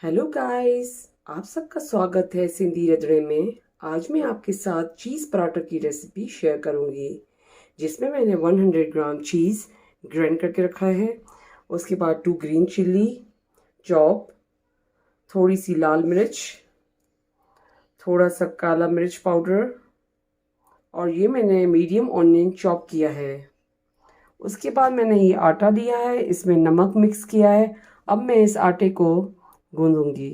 Hello guys, आप सबका स्वागत है सिंधी रंधणे में। आज मैं आपके साथ चीज़ पराठा की रेसिपी शेयर करूंगी, जिसमें मैंने 100 ग्राम चीज़ ग्राइंड करके रखा है। उसके बाद 2 ग्रीन चिल्ली चॉप, थोड़ी सी लाल मिर्च, थोड़ा सा काला मिर्च पाउडर, और ये मैंने मीडियम ऑनियन चॉप किया है। उसके बाद मैंने ये आटा लिया है, इसमें नमक मिक्स किया है। अब मैं इस आटे को गूंदूंगी।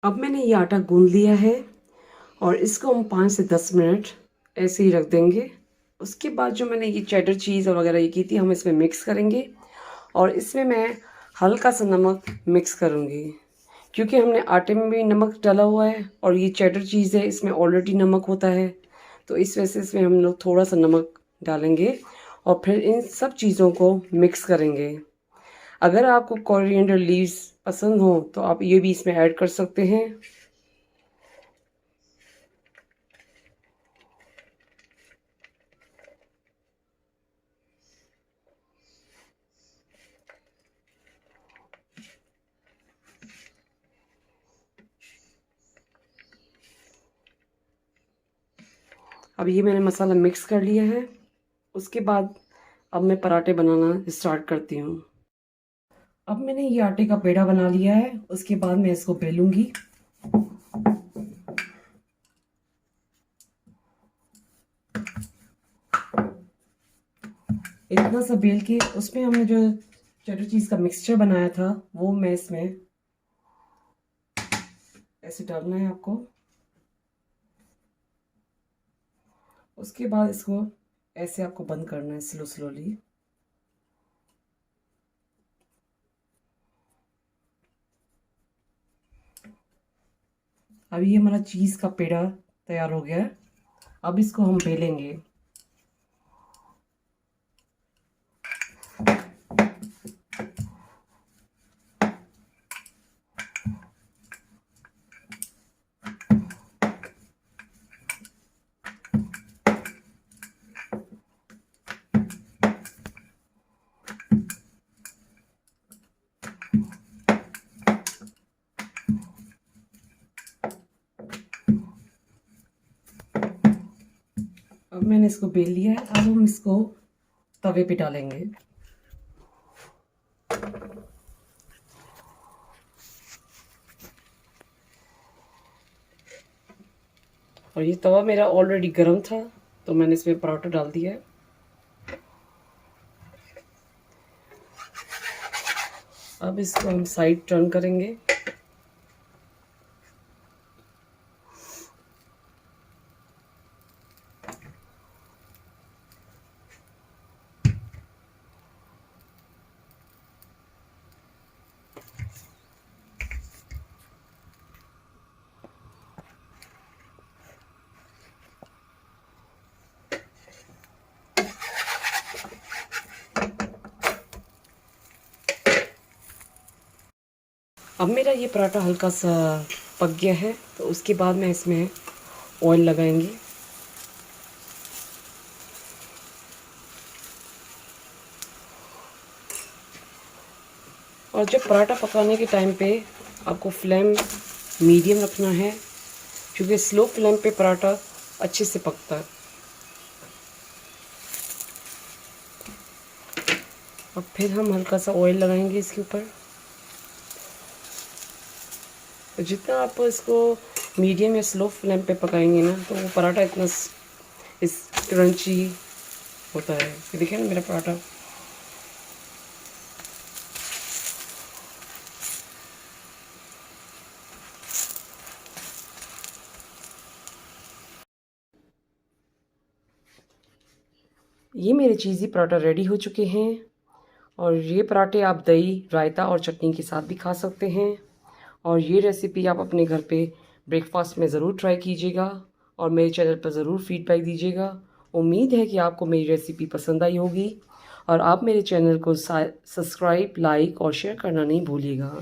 अब मैंने ये आटा गूंद लिया है और इसको हम 5 से 10 मिनट ऐसे ही रख देंगे। उसके बाद जो मैंने ये चेडर चीज़ और वगैरह ये की थी, हम इसमें मिक्स करेंगे और इसमें मैं हल्का सा नमक मिक्स करूँगी, क्योंकि हमने आटे में भी नमक डाला हुआ है और ये चेडर चीज़ है, इसमें ऑलरेडी नमक होता है। तो इस वजह से इसमें हम लोग थोड़ा सा नमक डालेंगे और फिर इन सब चीज़ों को मिक्स करेंगे। अगर आपको कोरिएंडर लीव्स पसंद हो तो आप ये भी इसमें ऐड कर सकते हैं। अब ये मैंने मसाला मिक्स कर लिया है। उसके बाद अब मैं पराठे बनाना स्टार्ट करती हूँ। अब मैंने ये आटे का पेड़ा बना लिया है। उसके बाद मैं इसको बेलूंगी। इतना सा बेल के उसमें हमने जो चटर चीज़ का मिक्सचर बनाया था वो मैं इसमें ऐसे डालना है आपको। उसके बाद इसको ऐसे आपको बंद करना है स्लोली। अब ये हमारा चीज़ का पेड़ा तैयार हो गया है। अब इसको हम बेलेंगे। अब मैंने इसको बेल लिया है। अब हम इसको तवे पे डालेंगे। और ये तवा मेरा ऑलरेडी गर्म था तो मैंने इसमें पराठा डाल दिया है। अब इसको हम साइड टर्न करेंगे। अब मेरा ये पराठा हल्का सा पक गया है तो उसके बाद मैं इसमें ऑयल लगाएंगी। और जब पराठा पकाने के टाइम पे आपको फ्लेम मीडियम रखना है, क्योंकि स्लो फ्लेम पे पराठा अच्छे से पकता है। अब फिर हम हल्का सा ऑयल लगाएंगे इसके ऊपर। तो जितना आप इसको मीडियम या स्लो फ्लेम पे पकाएंगे ना, तो वो पराठा इतना इस क्रंची होता है। ये देखिए ना मेरा पराठा। ये मेरे चीज़ी पराठा रेडी हो चुके हैं। और ये पराठे आप दही रायता और चटनी के साथ भी खा सकते हैं। और ये रेसिपी आप अपने घर पे ब्रेकफास्ट में ज़रूर ट्राई कीजिएगा और मेरे चैनल पर ज़रूर फीडबैक दीजिएगा। उम्मीद है कि आपको मेरी रेसिपी पसंद आई होगी और आप मेरे चैनल को सब्सक्राइब, लाइक और शेयर करना नहीं भूलिएगा।